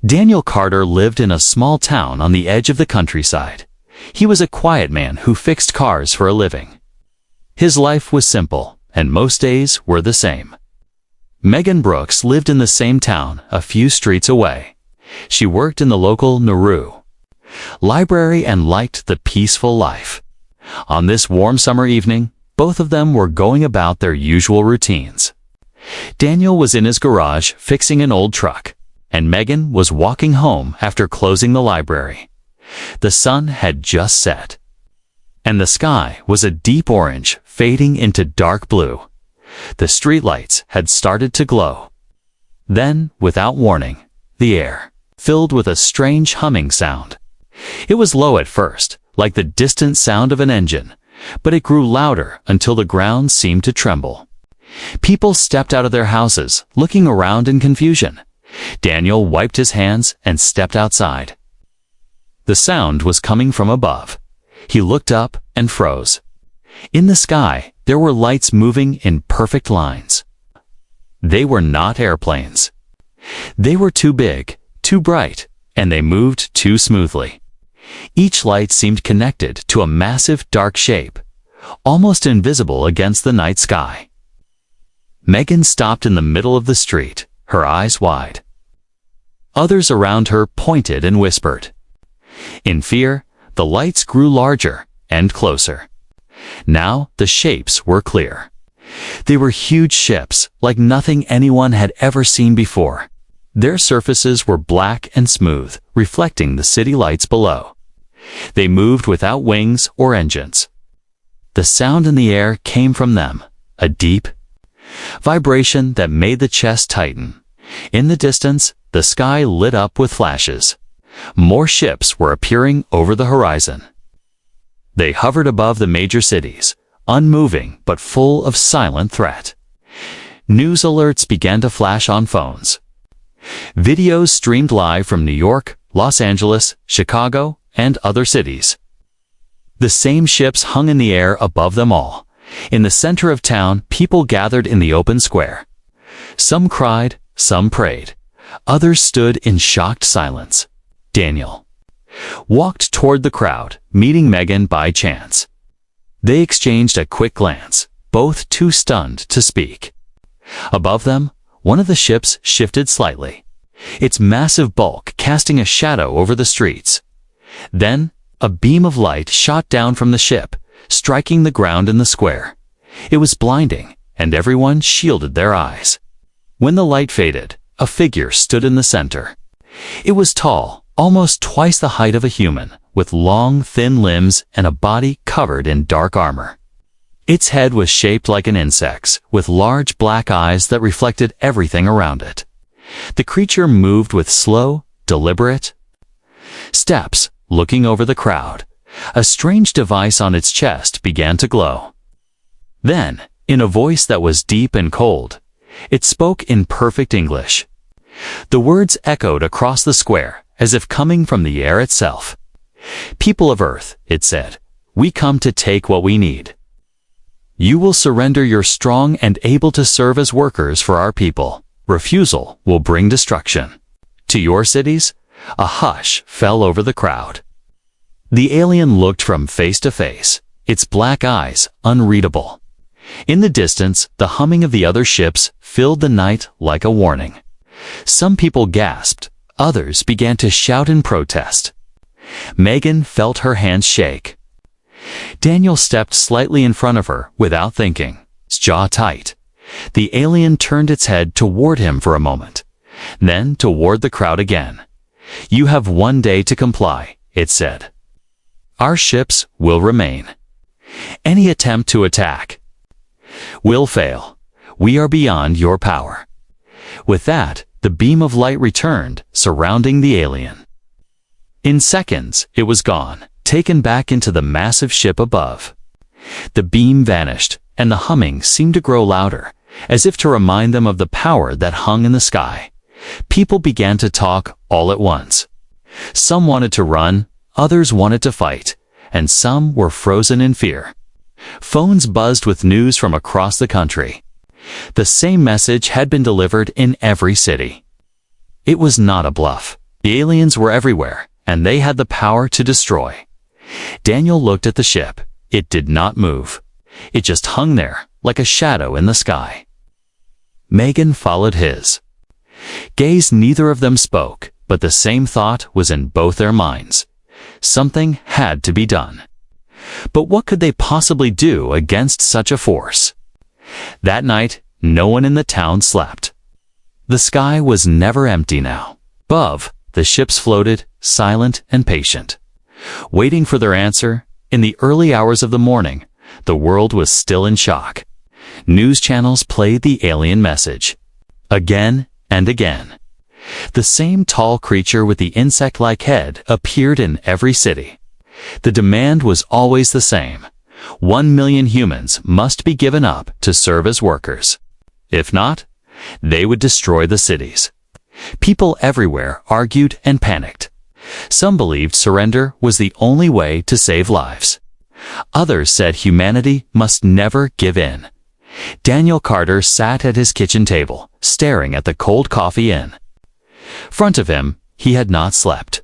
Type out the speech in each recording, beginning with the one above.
Daniel Carter lived in a small town on the edge of the countryside. He was a quiet man who fixed cars for a living. His life was simple, and most days were the same. Megan Brooks lived in the same town, a few streets away. She worked in the local library and liked the peaceful life. On this warm summer evening, both of them were going about their usual routines. Daniel was in his garage fixing an old truck, and Megan was walking home after closing the library. The sun had just set, and the sky was a deep orange fading into dark blue. The streetlights had started to glow. Then, without warning, the air filled with a strange humming sound. It was low at first, like the distant sound of an engine, but it grew louder until the ground seemed to tremble. People stepped out of their houses, looking around in confusion. Daniel wiped his hands and stepped outside. The sound was coming from above. He looked up and froze. In the sky, there were lights moving in perfect lines. They were not airplanes. They were too big, too bright, and they moved too smoothly. Each light seemed connected to a massive dark shape, almost invisible against the night sky. Megan stopped in the middle of the street, her eyes wide. Others around her pointed and whispered. In fear, the lights grew larger and closer. Now the shapes were clear. They were huge ships, like nothing anyone had ever seen before. Their surfaces were black and smooth, reflecting the city lights below. They moved without wings or engines. The sound in the air came from them, a deep vibration that made the chest tighten. In the distance, the sky lit up with flashes. More ships were appearing over the horizon. They hovered above the major cities, unmoving but full of silent threat. News alerts began to flash on phones. Videos streamed live from New York, Los Angeles, Chicago, and other cities. The same ships hung in the air above them all. In the center of town, people gathered in the open square. Some cried, some prayed. Others stood in shocked silence. Daniel walked toward the crowd, meeting Megan by chance. They exchanged a quick glance, both too stunned to speak. Above them, one of the ships shifted slightly, its massive bulk casting a shadow over the streets. Then, a beam of light shot down from the ship, striking the ground in the square. It was blinding, and everyone shielded their eyes. When the light faded, a figure stood in the center. It was tall, almost twice the height of a human, with long, thin limbs and a body covered in dark armor. Its head was shaped like an insect's, with large black eyes that reflected everything around it. The creature moved with slow, deliberate steps, looking over the crowd. A strange device on its chest began to glow. Then, in a voice that was deep and cold, it spoke in perfect English. The words echoed across the square, as if coming from the air itself. "People of Earth," it said, "we come to take what we need. You will surrender your strong and able to serve as workers for our people. Refusal will bring destruction. To your cities." A hush fell over the crowd. The alien looked from face to face, its black eyes unreadable. In the distance, the humming of the other ships filled the night like a warning. Some people gasped, others began to shout in protest. Megan felt her hands shake. Daniel stepped slightly in front of her without thinking, his jaw tight. The alien turned its head toward him for a moment, then toward the crowd again. "You have 1 day to comply," it said. "Our ships will remain. Any attempt to attack will fail. We are beyond your power." With that, the beam of light returned, surrounding the alien. In seconds, it was gone, taken back into the massive ship above. The beam vanished, and the humming seemed to grow louder, as if to remind them of the power that hung in the sky. People began to talk all at once. Some wanted to run, others wanted to fight, and some were frozen in fear. Phones buzzed with news from across the country. The same message had been delivered in every city. It was not a bluff. The aliens were everywhere, and they had the power to destroy. Daniel looked at the ship. It did not move. It just hung there, like a shadow in the sky. Megan followed his gaze. Neither of them spoke, but the same thought was in both their minds. Something had to be done. But what could they possibly do against such a force? That night, no one in the town slept. The sky was never empty now. Above, the ships floated, silent and patient, waiting for their answer. In the early hours of the morning, the world was still in shock. News channels played the alien message. Again and again. The same tall creature with the insect-like head appeared in every city. The demand was always the same. 1 million humans must be given up to serve as workers. If not, they would destroy the cities. People everywhere argued and panicked. Some believed surrender was the only way to save lives. Others said humanity must never give in. Daniel Carter sat at his kitchen table, staring at the cold coffee in front of him. He had not slept.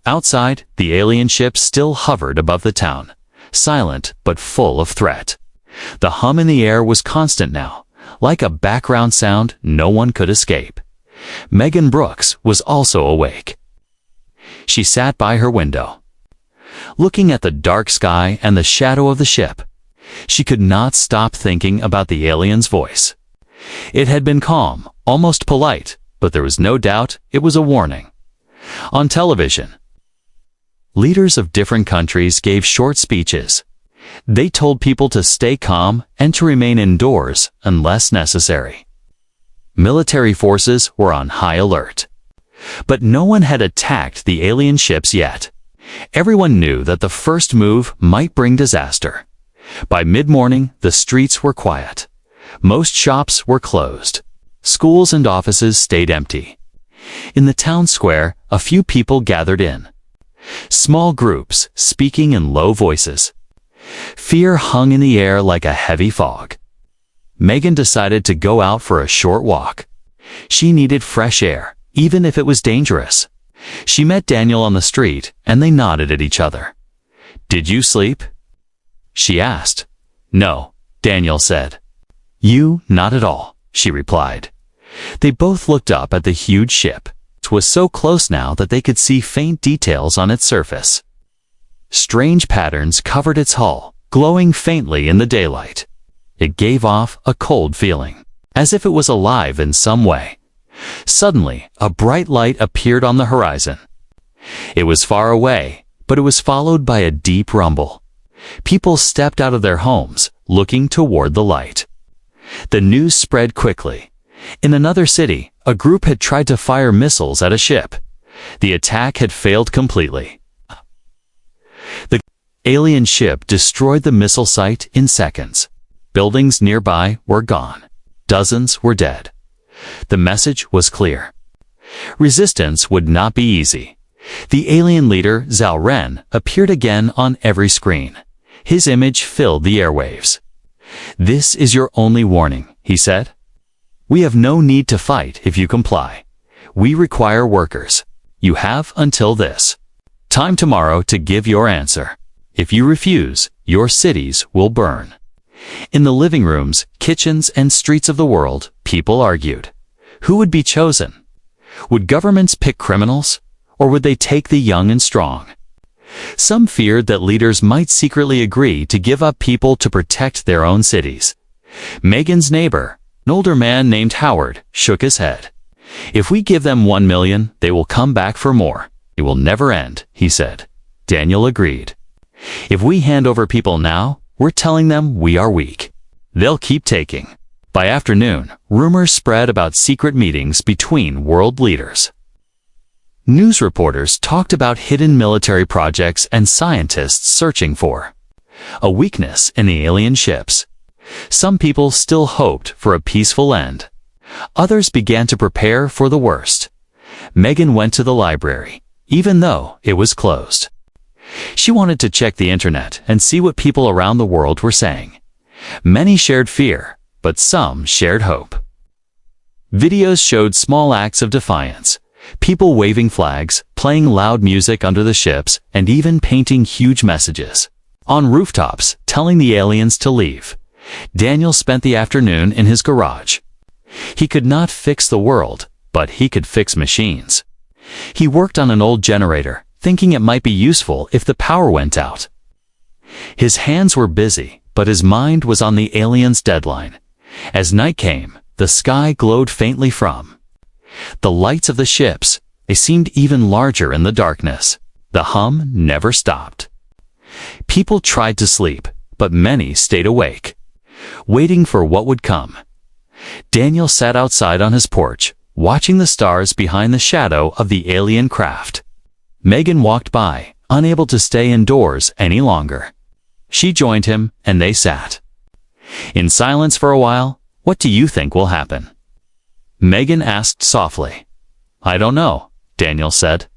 Outside, the alien ship still hovered above the town, silent but full of threat. The hum in the air was constant now, like a background sound no one could escape. Megan Brooks was also awake. She sat by her window, looking at the dark sky and the shadow of the ship. She could not stop thinking about the alien's voice. It had been calm, almost polite, but there was no doubt it was a warning. On television, leaders of different countries gave short speeches. They told people to stay calm and to remain indoors unless necessary. Military forces were on high alert. But no one had attacked the alien ships yet. Everyone knew that the first move might bring disaster. By mid-morning, the streets were quiet. Most shops were closed. Schools and offices stayed empty. In the town square, a few people gathered in. Small groups, speaking in low voices. Fear hung in the air like a heavy fog. Megan decided to go out for a short walk. She needed fresh air, even if it was dangerous. She met Daniel on the street, and they nodded at each other. "Did you sleep?" she asked. "No," Daniel said. "You, not at all," she replied. They both looked up at the huge ship. It was so close now that they could see faint details on its surface. Strange patterns covered its hull, glowing faintly in the daylight. It gave off a cold feeling, as if it was alive in some way. Suddenly, a bright light appeared on the horizon. It was far away, but it was followed by a deep rumble. People stepped out of their homes, looking toward the light. The news spread quickly. In another city, a group had tried to fire missiles at a ship. The attack had failed completely. The alien ship destroyed the missile site in seconds. Buildings nearby were gone. Dozens were dead. The message was clear. Resistance would not be easy. The alien leader, Zhao Ren, appeared again on every screen. His image filled the airwaves. "This is your only warning," he said. "We have no need to fight if you comply. We require workers. You have until this time tomorrow to give your answer. If you refuse, your cities will burn." In the living rooms, kitchens, and streets of the world, people argued. Who would be chosen? Would governments pick criminals, or would they take the young and strong? Some feared that leaders might secretly agree to give up people to protect their own cities. Megan's neighbor, an older man named Howard, shook his head. "If we give them 1 million, they will come back for more. It will never end," he said. Daniel agreed. "If we hand over people now, we're telling them we are weak. They'll keep taking." By afternoon, rumors spread about secret meetings between world leaders. News reporters talked about hidden military projects and scientists searching for a weakness in the alien ships. Some people still hoped for a peaceful end. Others began to prepare for the worst. Megan went to the library, even though it was closed. She wanted to check the internet and see what people around the world were saying. Many shared fear, but some shared hope. Videos showed small acts of defiance. People waving flags, playing loud music under the ships, and even painting huge messages on rooftops telling the aliens to leave. Daniel spent the afternoon in his garage. He could not fix the world, but he could fix machines. He worked on an old generator, thinking it might be useful if the power went out. His hands were busy, but his mind was on the aliens' deadline. As night came, the sky glowed faintly from the lights of the ships. They seemed even larger in the darkness. The hum never stopped. People tried to sleep, but many stayed awake, waiting for what would come. Daniel sat outside on his porch, watching the stars behind the shadow of the alien craft. Megan walked by, unable to stay indoors any longer. She joined him, and they sat in silence for a while. "What do you think will happen?" Megan asked softly. "I don't know," Daniel said.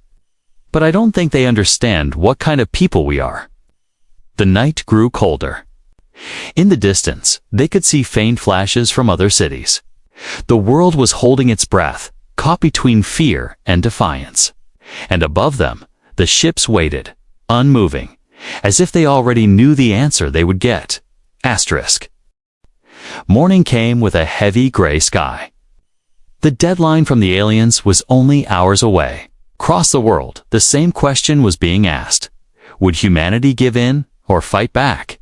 "But I don't think they understand what kind of people we are." The night grew colder. In the distance, they could see faint flashes from other cities. The world was holding its breath, caught between fear and defiance. And above them, the ships waited, unmoving, as if they already knew the answer they would get. Asterisk. Morning came with a heavy gray sky. The deadline from the aliens was only hours away. Across the world, the same question was being asked. Would humanity give in or fight back?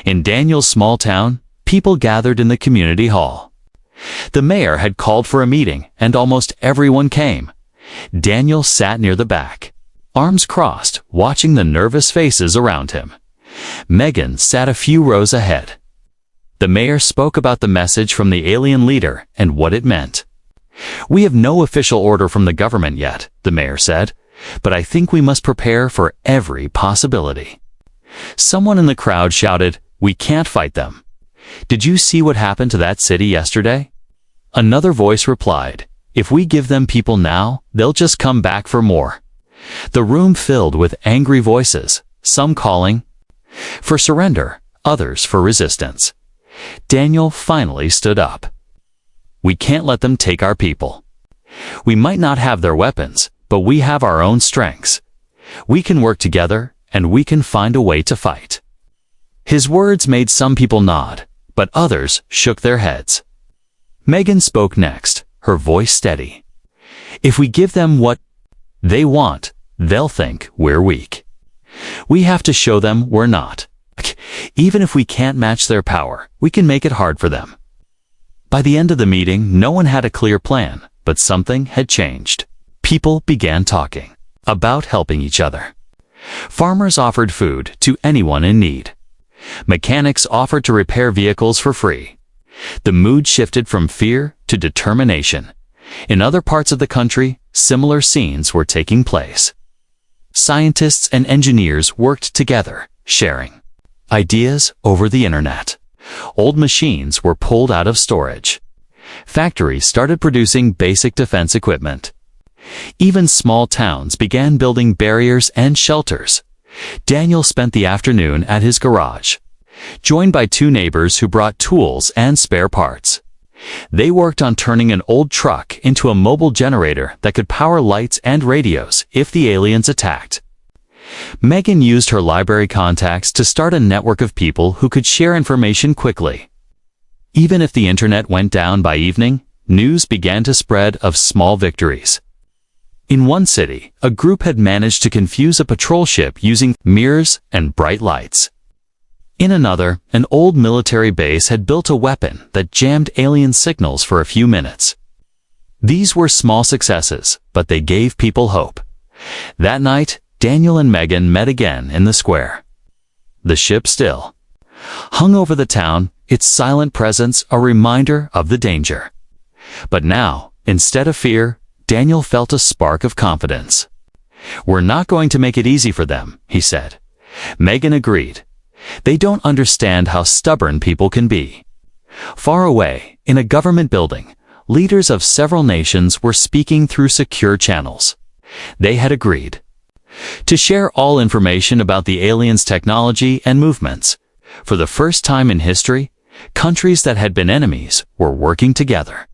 In Daniel's small town, people gathered in the community hall. The mayor had called for a meeting, and almost everyone came. Daniel sat near the back, arms crossed, watching the nervous faces around him. Megan sat a few rows ahead. The mayor spoke about the message from the alien leader and what it meant. "We have no official order from the government yet," the mayor said, "but I think we must prepare for every possibility." Someone in the crowd shouted, "We can't fight them. Did you see what happened to that city yesterday?" Another voice replied, "If we give them people now, they'll just come back for more." The room filled with angry voices, some calling for surrender, others for resistance. Daniel finally stood up. "We can't let them take our people. We might not have their weapons, but we have our own strengths. We can work together, and we can find a way to fight." His words made some people nod, but others shook their heads. Megan spoke next, her voice steady. "If we give them what they want, they'll think we're weak. We have to show them we're not. Even if we can't match their power, we can make it hard for them." By the end of the meeting, no one had a clear plan, but something had changed. People began talking about helping each other. Farmers offered food to anyone in need. Mechanics offered to repair vehicles for free. The mood shifted from fear to determination. In other parts of the country, similar scenes were taking place. Scientists and engineers worked together, sharing ideas over the internet. Old machines were pulled out of storage. Factories started producing basic defense equipment. Even small towns began building barriers and shelters. Daniel spent the afternoon at his garage, joined by two neighbors who brought tools and spare parts. They worked on turning an old truck into a mobile generator that could power lights and radios if the aliens attacked. Megan used her library contacts to start a network of people who could share information quickly. Even if the internet went down by evening, news began to spread of small victories. In one city, a group had managed to confuse a patrol ship using mirrors and bright lights. In another, an old military base had built a weapon that jammed alien signals for a few minutes. These were small successes, but they gave people hope. That night, Daniel and Megan met again in the square. The ship still hung over the town, its silent presence a reminder of the danger. But now, instead of fear, Daniel felt a spark of confidence. "We're not going to make it easy for them," he said. Megan agreed. "They don't understand how stubborn people can be." Far away, in a government building, leaders of several nations were speaking through secure channels. They had agreed to share all information about the aliens' technology and movements. For the first time in history, countries that had been enemies were working together.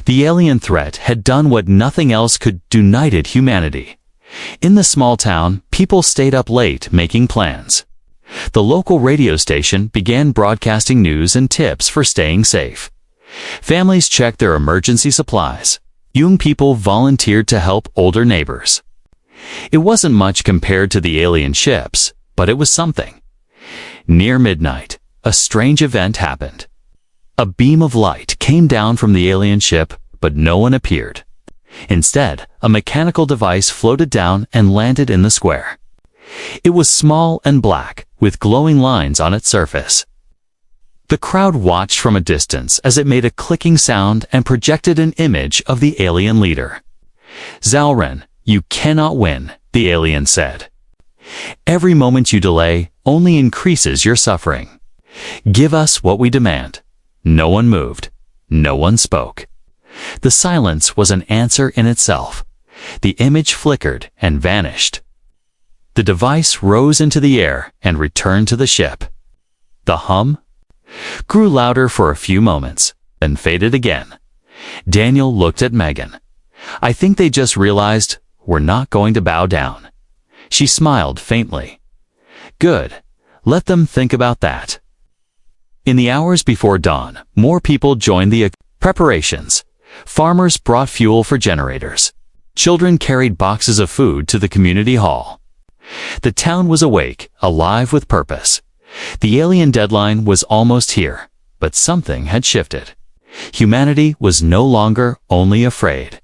The alien threat had done what nothing else could: united humanity. In the small town, people stayed up late making plans. The local radio station began broadcasting news and tips for staying safe. Families checked their emergency supplies. Young people volunteered to help older neighbors. It wasn't much compared to the alien ships, but it was something. Near midnight, a strange event happened. A beam of light came down from the alien ship, but no one appeared. Instead, a mechanical device floated down and landed in the square. It was small and black, with glowing lines on its surface. The crowd watched from a distance as it made a clicking sound and projected an image of the alien leader. "Zalren, you cannot win," the alien said. "Every moment you delay only increases your suffering. Give us what we demand." No one moved. No one spoke. The silence was an answer in itself. The image flickered and vanished. The device rose into the air and returned to the ship. The hum grew louder for a few moments, then faded again. Daniel looked at Megan. "I think they just realized we're not going to bow down." She smiled faintly. "Good. Let them think about that." In the hours before dawn, more people joined the preparations. Farmers brought fuel for generators. Children carried boxes of food to the community hall. The town was awake, alive with purpose. The alien deadline was almost here, but something had shifted. Humanity was no longer only afraid.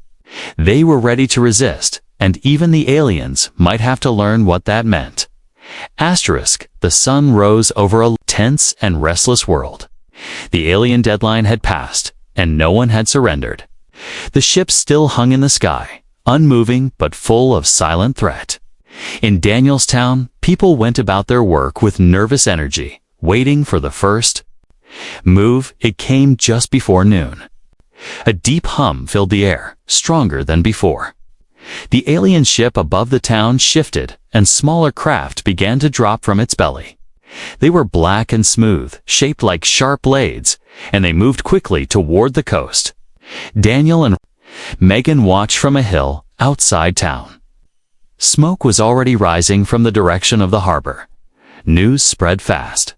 They were ready to resist, and even the aliens might have to learn what that meant. The sun rose over a tense and restless world. The alien deadline had passed, and no one had surrendered. The ship still hung in the sky, unmoving but full of silent threat. In Daniel's town, people went about their work with nervous energy, waiting for the first move. It came just before noon. A deep hum filled the air, stronger than before. The alien ship above the town shifted, and smaller craft began to drop from its belly. They were black and smooth, shaped like sharp blades, and they moved quickly toward the coast. Daniel and Megan watched from a hill outside town. Smoke was already rising from the direction of the harbor. News spread fast.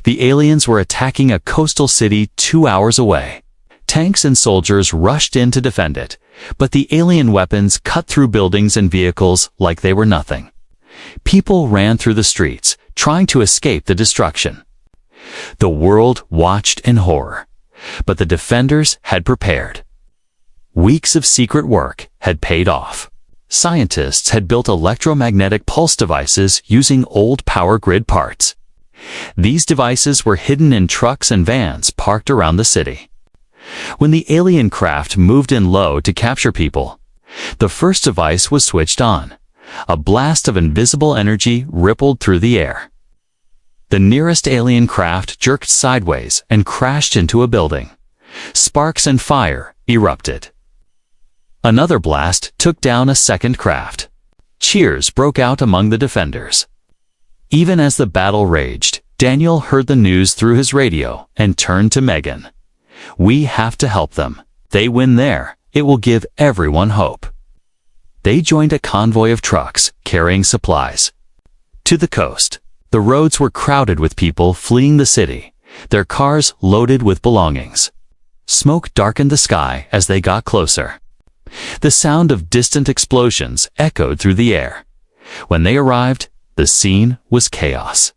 The aliens were attacking a coastal city 2 hours away. Tanks and soldiers rushed in to defend it, but the alien weapons cut through buildings and vehicles like they were nothing. People ran through the streets, trying to escape the destruction. The world watched in horror, but the defenders had prepared. Weeks of secret work had paid off. Scientists had built electromagnetic pulse devices using old power grid parts. These devices were hidden in trucks and vans parked around the city. When the alien craft moved in low to capture people, the first device was switched on. A blast of invisible energy rippled through the air. The nearest alien craft jerked sideways and crashed into a building. Sparks and fire erupted. Another blast took down a second craft. Cheers broke out among the defenders. Even as the battle raged, Daniel heard the news through his radio and turned to Megan. "We have to help them. They win there. It will give everyone hope." They joined a convoy of trucks carrying supplies. To the coast, the roads were crowded with people fleeing the city, their cars loaded with belongings. Smoke darkened the sky as they got closer. The sound of distant explosions echoed through the air. When they arrived, the scene was chaos.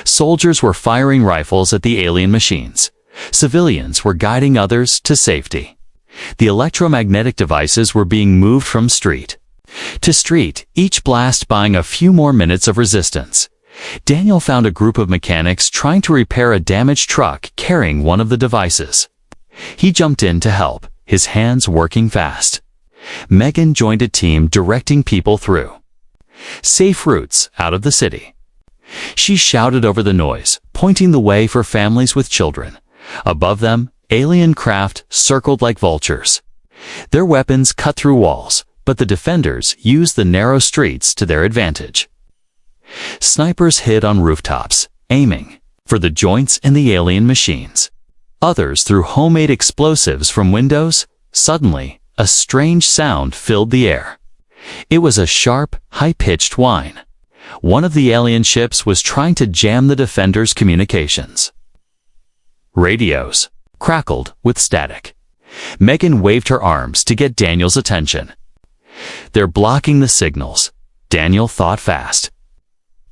Soldiers were firing rifles at the alien machines. Civilians were guiding others to safety. The electromagnetic devices were being moved from street to street, each blast buying a few more minutes of resistance. Daniel found a group of mechanics trying to repair a damaged truck carrying one of the devices. He jumped in to help, his hands working fast. Megan joined a team directing people through safe routes out of the city. She shouted over the noise, pointing the way for families with children. Above them, alien craft circled like vultures. Their weapons cut through walls, but the defenders used the narrow streets to their advantage. Snipers hid on rooftops, aiming for the joints in the alien machines. Others threw homemade explosives from windows. Suddenly, a strange sound filled the air. It was a sharp, high-pitched whine. One of the alien ships was trying to jam the defenders' communications. Radios crackled with static. Megan waved her arms to get Daniel's attention. "They're blocking the signals," Daniel thought fast.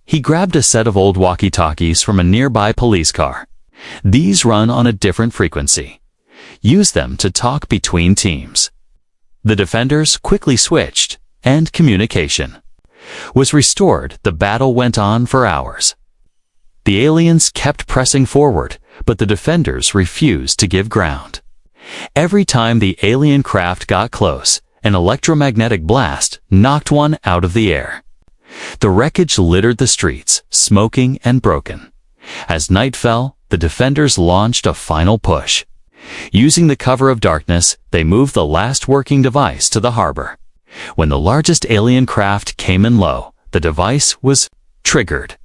He grabbed a set of old walkie-talkies from a nearby police car. These run on a different frequency. Use them to talk between teams. The defenders quickly switched, and communication was restored. The battle went on for hours. The aliens kept pressing forward, but the defenders refused to give ground. Every time the alien craft got close, an electromagnetic blast knocked one out of the air. The wreckage littered the streets, smoking and broken. As night fell, the defenders launched a final push. Using the cover of darkness, they moved the last working device to the harbor. When the largest alien craft came in low, the device was triggered.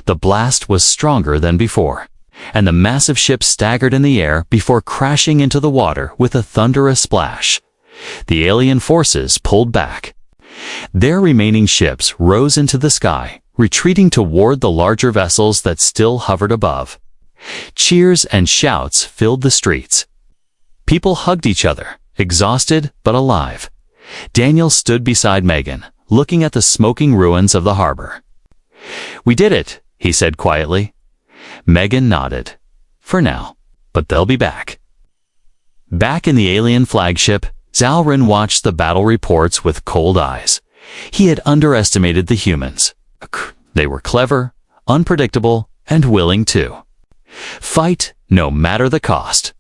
The blast was stronger than before, and the massive ship staggered in the air before crashing into the water with a thunderous splash. The alien forces pulled back. Their remaining ships rose into the sky, retreating toward the larger vessels that still hovered above. Cheers and shouts filled the streets. People hugged each other, exhausted but alive. Daniel stood beside Megan, looking at the smoking ruins of the harbor. "We did it," he said quietly. Megan nodded. "For now, but they'll be back." Back in the alien flagship, Zalrin watched the battle reports with cold eyes. He had underestimated the humans. They were clever, unpredictable, and willing to fight no matter the cost.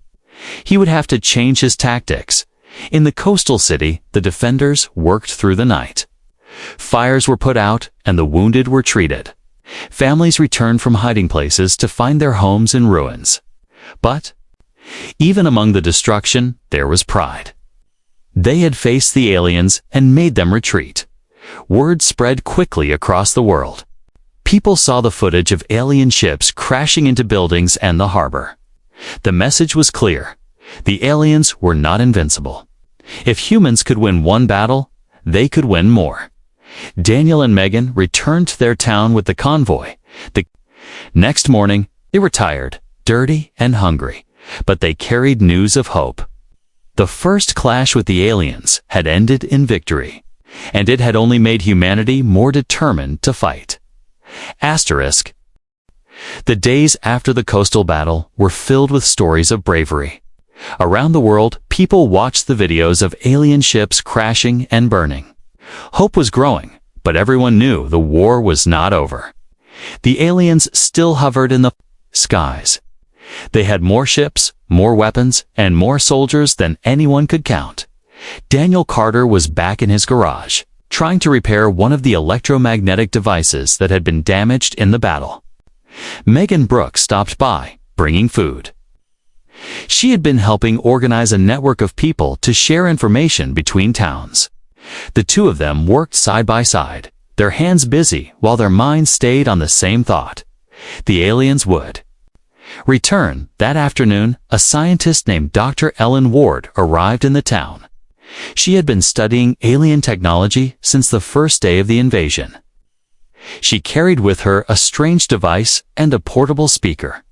He would have to change his tactics. In the coastal city, the defenders worked through the night. Fires were put out and the wounded were treated. Families returned from hiding places to find their homes in ruins. But even among the destruction, there was pride. They had faced the aliens and made them retreat. Word spread quickly across the world. People saw the footage of alien ships crashing into buildings and the harbor. The message was clear. The aliens were not invincible. If humans could win one battle, they could win more. Daniel and Megan returned to their town with the convoy. The next morning, they were tired, dirty, and hungry, but they carried news of hope. The first clash with the aliens had ended in victory, and it had only made humanity more determined to fight. Asterisk. The days after the coastal battle were filled with stories of bravery. Around the world, people watched the videos of alien ships crashing and burning. Hope was growing, but everyone knew the war was not over. The aliens still hovered in the skies. They had more ships, more weapons, and more soldiers than anyone could count. Daniel Carter was back in his garage, trying to repair one of the electromagnetic devices that had been damaged in the battle. Megan Brooks stopped by, bringing food. She had been helping organize a network of people to share information between towns. The two of them worked side by side, their hands busy while their minds stayed on the same thought. The aliens would return. That afternoon, a scientist named Dr. Ellen Ward arrived in the town. She had been studying alien technology since the first day of the invasion. She carried with her a strange device and a portable speaker.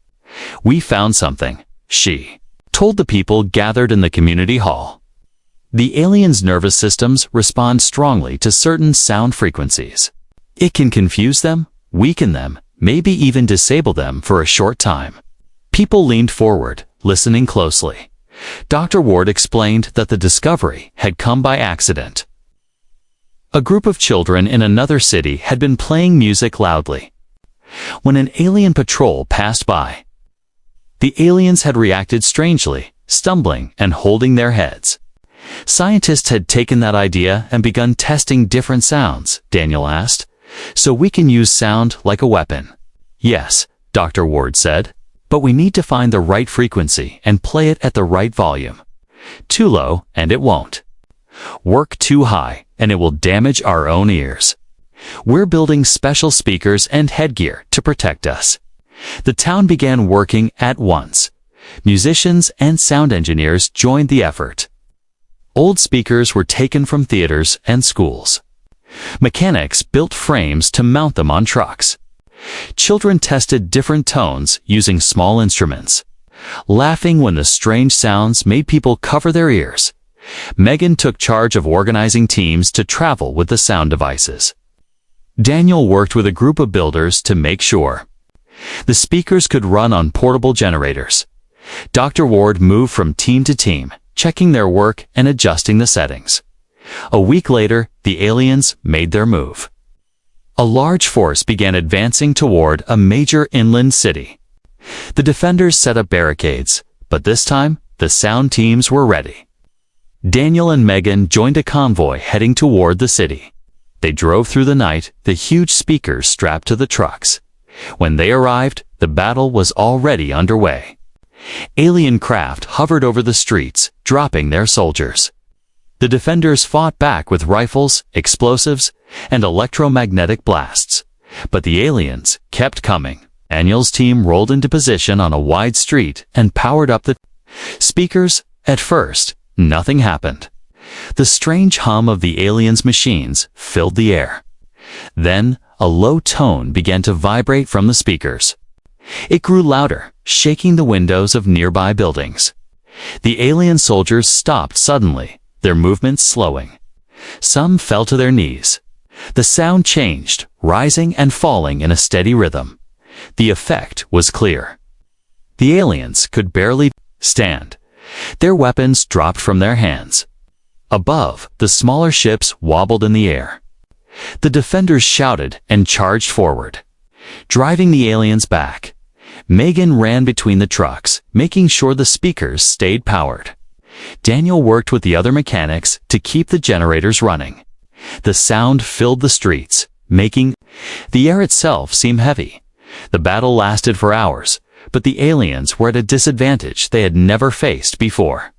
"We found something," she told the people gathered in the community hall. The aliens' nervous systems respond strongly to certain sound frequencies. It can confuse them, weaken them, maybe even disable them for a short time. People leaned forward, listening closely. Dr. Ward explained that the discovery had come by accident. A group of children in another city had been playing music loudly when an alien patrol passed by. The aliens had reacted strangely, stumbling and holding their heads. Scientists had taken that idea and begun testing different sounds, Daniel asked. "So we can use sound like a weapon?" "Yes," Dr. Ward said, "but we need to find the right frequency and play it at the right volume. Too low, and it won't. Work too high, and it will damage our own ears. We're building special speakers and headgear to protect us." The town began working at once. Musicians and sound engineers joined the effort. Old speakers were taken from theaters and schools. Mechanics built frames to mount them on trucks. Children tested different tones using small instruments, laughing when the strange sounds made people cover their ears. Megan took charge of organizing teams to travel with the sound devices. Daniel worked with a group of builders to make sure the speakers could run on portable generators. Dr. Ward moved from team to team, checking their work and adjusting the settings. A week later, the aliens made their move. A large force began advancing toward a major inland city. The defenders set up barricades, but this time, the sound teams were ready. Daniel and Megan joined a convoy heading toward the city. They drove through the night, the huge speakers strapped to the trucks. When they arrived, the battle was already underway. Alien craft hovered over the streets, dropping their soldiers. The defenders fought back with rifles, explosives, and electromagnetic blasts. But the aliens kept coming. Daniel's team rolled into position on a wide street and powered up the speakers. At first, nothing happened. The strange hum of the aliens' machines filled the air. Then, a low tone began to vibrate from the speakers. It grew louder, shaking the windows of nearby buildings. The alien soldiers stopped suddenly, their movements slowing. Some fell to their knees. The sound changed, rising and falling in a steady rhythm. The effect was clear. The aliens could barely stand. Their weapons dropped from their hands. Above, the smaller ships wobbled in the air. The defenders shouted and charged forward, driving the aliens back. Megan ran between the trucks, making sure the speakers stayed powered. Daniel worked with the other mechanics to keep the generators running. The sound filled the streets, making the air itself seem heavy. The battle lasted for hours, but the aliens were at a disadvantage they had never faced before.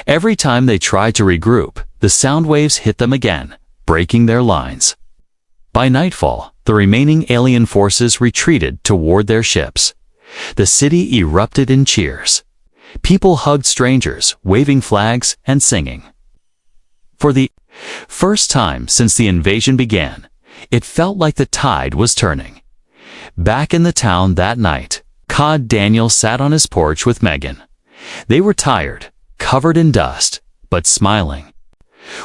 Every time they tried to regroup, the sound waves hit them again, breaking their lines. By nightfall, the remaining alien forces retreated toward their ships. The city erupted in cheers. People hugged strangers, waving flags and singing. For the first time since the invasion began, it felt like the tide was turning. Back in the town that night, Daniel sat on his porch with Megan. They were tired, covered in dust, but smiling.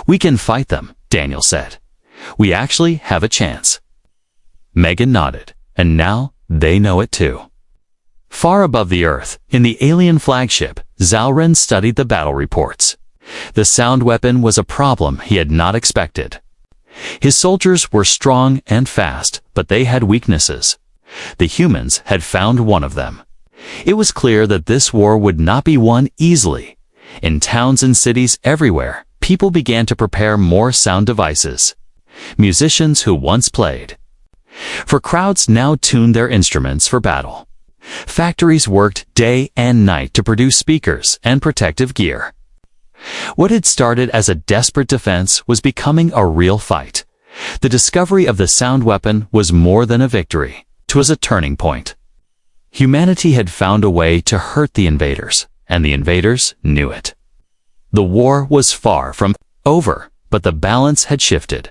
"We can fight them," Daniel said. "We actually have a chance." Megan nodded, and now they know it too. Far above the Earth, in the alien flagship, Zalren studied the battle reports. The sound weapon was a problem he had not expected. His soldiers were strong and fast, but they had weaknesses. The humans had found one of them. It was clear that this war would not be won easily. In towns and cities everywhere, people began to prepare more sound devices. Musicians who once played for crowds now tuned their instruments for battle. Factories worked day and night to produce speakers and protective gear. What had started as a desperate defense was becoming a real fight. The discovery of the sound weapon was more than a victory. It was a turning point. Humanity had found a way to hurt the invaders, and the invaders knew it. The war was far from over, but the balance had shifted.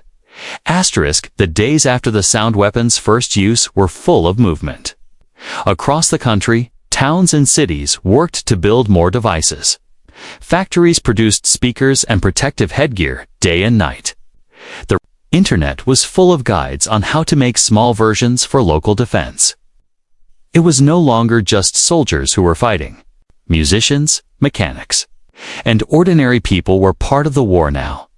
The days after the sound weapon's first use were full of movement. Across the country, towns and cities worked to build more devices. Factories produced speakers and protective headgear day and night. The internet was full of guides on how to make small versions for local defense. It was no longer just soldiers who were fighting. Musicians, mechanics, and ordinary people were part of the war now.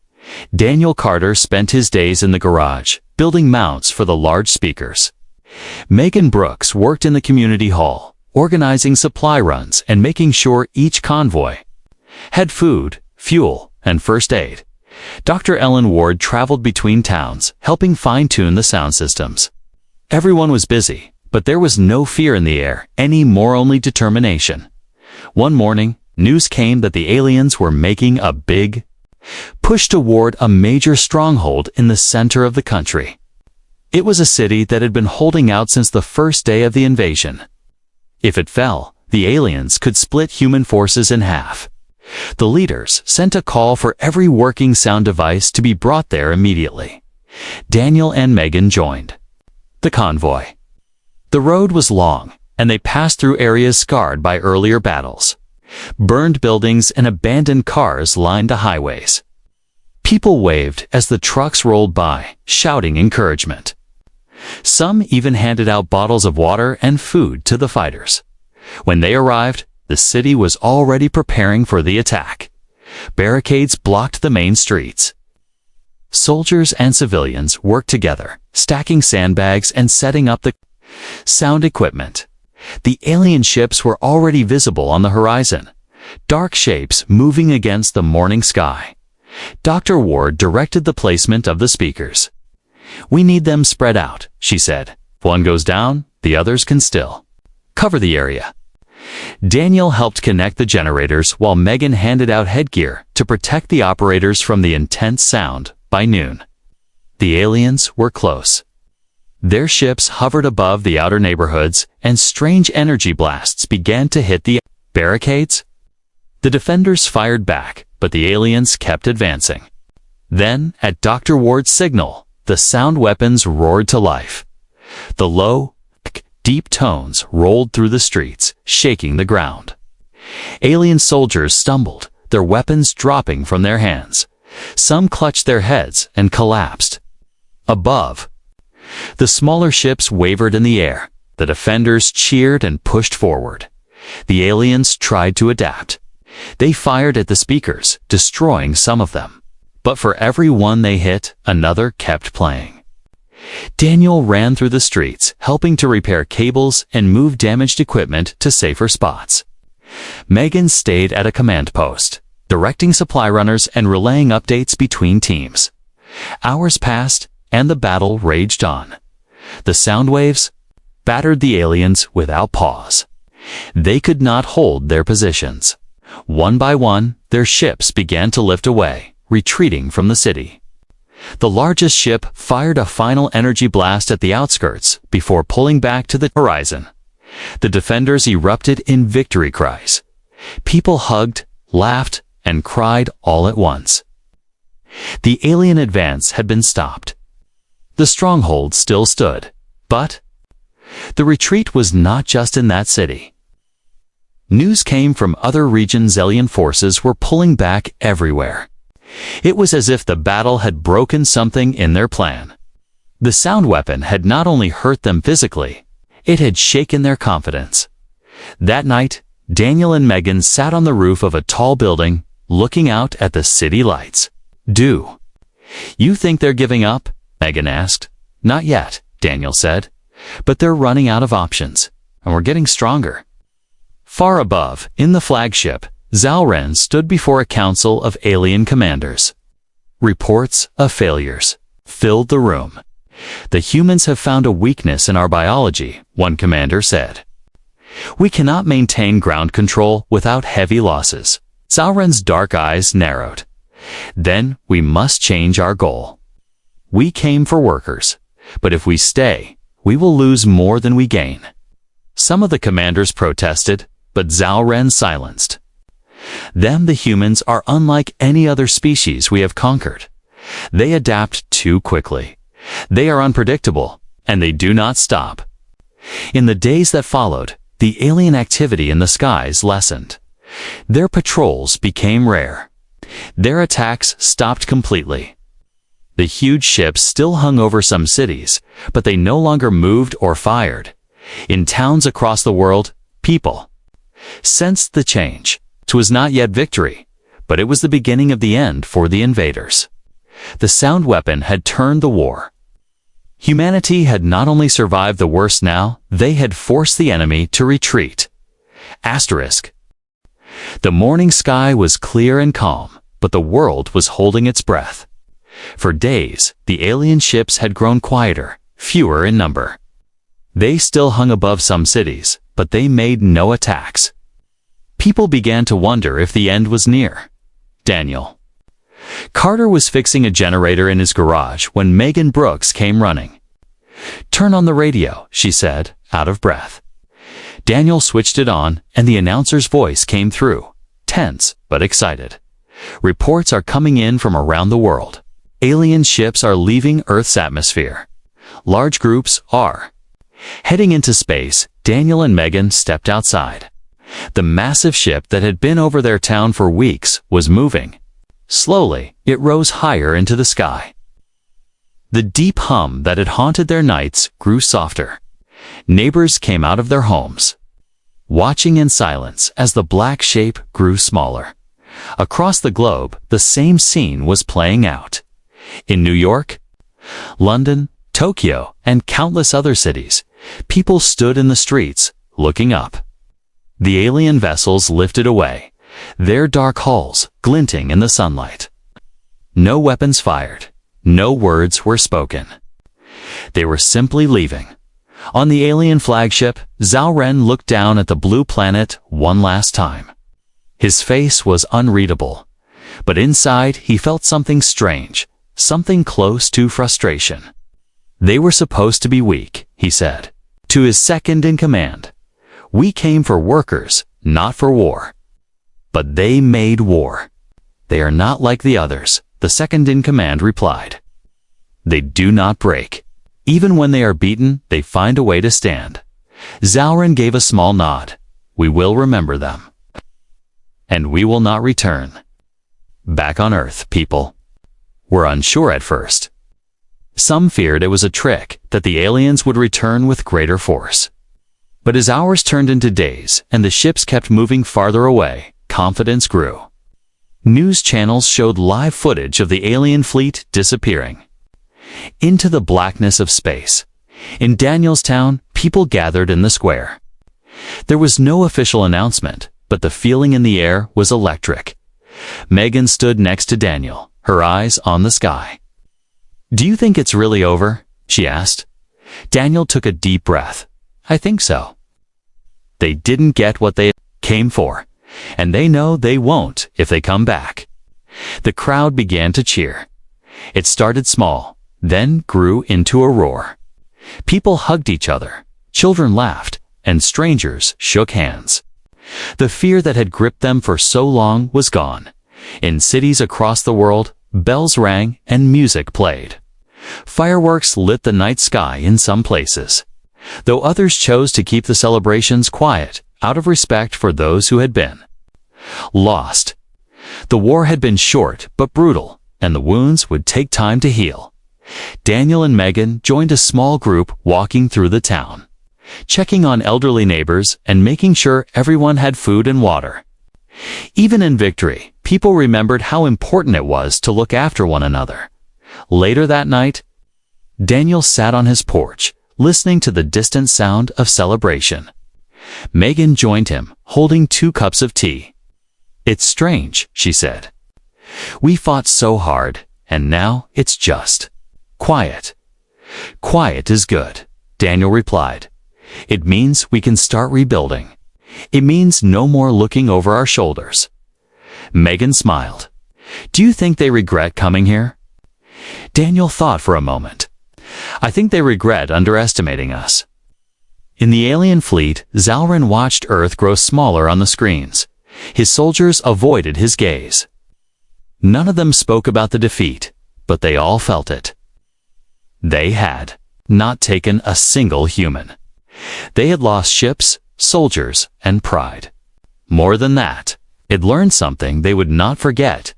Daniel Carter spent his days in the garage, building mounts for the large speakers. Megan Brooks worked in the community hall, organizing supply runs and making sure each convoy had food, fuel, and first aid. Dr. Ellen Ward traveled between towns, helping fine-tune the sound systems. Everyone was busy, but there was no fear in the air, any more only determination. One morning, news came that the aliens were making a big push toward a major stronghold in the center of the country. It was a city that had been holding out since the first day of the invasion. If it fell, the aliens could split human forces in half. The leaders sent a call for every working sound device to be brought there immediately. Daniel and Megan joined the convoy. The road was long, and they passed through areas scarred by earlier battles. Burned buildings and abandoned cars lined the highways. People waved as the trucks rolled by, shouting encouragement. Some even handed out bottles of water and food to the fighters. When they arrived, the city was already preparing for the attack. Barricades blocked the main streets. Soldiers and civilians worked together, stacking sandbags and setting up the sound equipment. The alien ships were already visible on the horizon, dark shapes moving against the morning sky. Dr. Ward directed the placement of the speakers. "We need them spread out," she said. "If one goes down, the others can still cover the area." Daniel helped connect the generators while Megan handed out headgear to protect the operators from the intense sound. By noon, the aliens were close. Their ships hovered above the outer neighborhoods, and strange energy blasts began to hit the barricades. The defenders fired back, but the aliens kept advancing. Then, at Dr. Ward's signal, the sound weapons roared to life. The low, deep tones rolled through the streets, shaking the ground. Alien soldiers stumbled, their weapons dropping from their hands. Some clutched their heads and collapsed. Above, the smaller ships wavered in the air. The defenders cheered and pushed forward. The aliens tried to adapt. They fired at the speakers, destroying some of them. But for every one they hit, another kept playing. Daniel ran through the streets, helping to repair cables and move damaged equipment to safer spots. Megan stayed at a command post, directing supply runners and relaying updates between teams. Hours passed, and the battle raged on. The sound waves battered the aliens without pause. They could not hold their positions. One by one, their ships began to lift away, retreating from the city. The largest ship fired a final energy blast at the outskirts before pulling back to the horizon. The defenders erupted in victory cries. People hugged, laughed, and cried all at once. The alien advance had been stopped. The stronghold still stood, but the retreat was not just in that city. News came from other regions. Alien forces were pulling back everywhere. It was as if the battle had broken something in their plan. The sound weapon had not only hurt them physically, it had shaken their confidence. That night, Daniel and Megan sat on the roof of a tall building, looking out at the city lights. "Do you think they're giving up?" Megan asked. "Not yet," Daniel said. "But they're running out of options, and we're getting stronger." Far above, in the flagship, Zalren stood before a council of alien commanders. Reports of failures filled the room. "The humans have found a weakness in our biology," one commander said. "We cannot maintain ground control without heavy losses." Zalren's dark eyes narrowed. "Then we must change our goal. We came for workers, but if we stay, we will lose more than we gain." Some of the commanders protested, but Zalren silenced them. "The humans are unlike any other species we have conquered. They adapt too quickly. They are unpredictable, and they do not stop." In the days that followed, the alien activity in the skies lessened. Their patrols became rare. Their attacks stopped completely. The huge ships still hung over some cities, but they no longer moved or fired. In towns across the world, people sensed the change. It was not yet victory, but it was the beginning of the end for the invaders. The sound weapon had turned the war. Humanity had not only survived the worst now, they had forced the enemy to retreat. Asterisk. The morning sky was clear and calm, but the world was holding its breath. For days, the alien ships had grown quieter, fewer in number. They still hung above some cities, but they made no attacks. People began to wonder if the end was near. Daniel Carter was fixing a generator in his garage when Megan Brooks came running. "Turn on the radio," she said, out of breath. Daniel switched it on, and the announcer's voice came through, tense but excited. Reports are coming in from around the world. Alien ships are leaving Earth's atmosphere. Large groups are heading into space. Daniel and Megan stepped outside. The massive ship that had been over their town for weeks was moving. Slowly, it rose higher into the sky. The deep hum that had haunted their nights grew softer. Neighbors came out of their homes, watching in silence as the black shape grew smaller. Across the globe, the same scene was playing out. In New York, London, Tokyo, and countless other cities, people stood in the streets, looking up. The alien vessels lifted away, their dark hulls glinting in the sunlight. No weapons fired, no words were spoken. They were simply leaving. On the alien flagship, Zhao Ren looked down at the blue planet one last time. His face was unreadable, but inside he felt something strange, something close to frustration. They were supposed to be weak, he said. To his second in command, "We came for workers, not for war." But they made war. "They are not like the others," the second in command replied. "They do not break. Even when they are beaten, they find a way to stand." Zhao Ren gave a small nod. "We will remember them. And we will not return." Back on Earth, people were unsure at first. Some feared it was a trick, that the aliens would return with greater force. But as hours turned into days and the ships kept moving farther away, confidence grew. News channels showed live footage of the alien fleet disappearing into the blackness of space. In Daniel's town, people gathered in the square. There was no official announcement, but the feeling in the air was electric. Megan stood next to Daniel, her eyes on the sky. "Do you think it's really over?" she asked. Daniel took a deep breath. "I think so. They didn't get what they came for, and they know they won't if they come back." The crowd began to cheer. It started small, then grew into a roar. People hugged each other, children laughed, and strangers shook hands. The fear that had gripped them for so long was gone. In cities across the world, bells rang and music played. Fireworks lit the night sky in some places, though others chose to keep the celebrations quiet out of respect for those who had been lost. The war had been short but brutal, and the wounds would take time to heal. Daniel and Megan joined a small group walking through the town, checking on elderly neighbors and making sure everyone had food and water. Even in victory, people remembered how important it was to look after one another. Later that night, Daniel sat on his porch, listening to the distant sound of celebration. Megan joined him, holding 2 cups of tea. "It's strange," she said. "We fought so hard, and now it's just quiet." "Quiet is good," Daniel replied. "It means we can start rebuilding. It means no more looking over our shoulders." Megan smiled. "Do you think they regret coming here?" Daniel thought for a moment. "I think they regret underestimating us." In the alien fleet, Zhao Ren watched Earth grow smaller on the screens. His soldiers avoided his gaze. None of them spoke about the defeat, but they all felt it. They had not taken a single human. They had lost ships, soldiers, and pride. More than that, it learned something they would not forget.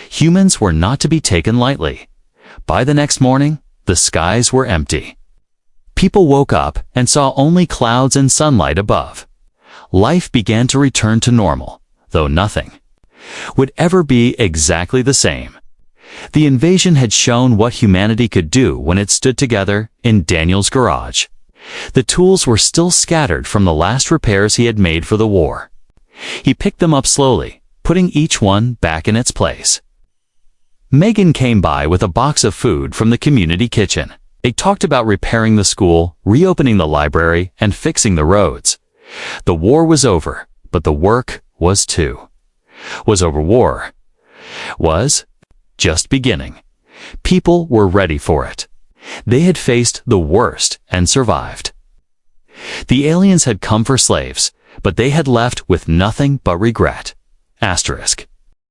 Humans were not to be taken lightly. By the next morning, the skies were empty. People woke up and saw only clouds and sunlight above. Life began to return to normal, though nothing would ever be exactly the same. The invasion had shown what humanity could do when it stood together in Daniel's garage. The tools were still scattered from the last repairs he had made for the war. He picked them up slowly, putting each one back in its place. Megan came by with a box of food from the community kitchen. They talked about repairing the school, reopening the library, and fixing the roads. The war was over, but the work was too. War was just beginning. People were ready for it. They had faced the worst and survived. The aliens had come for slaves, but they had left with nothing but regret. Asterisk.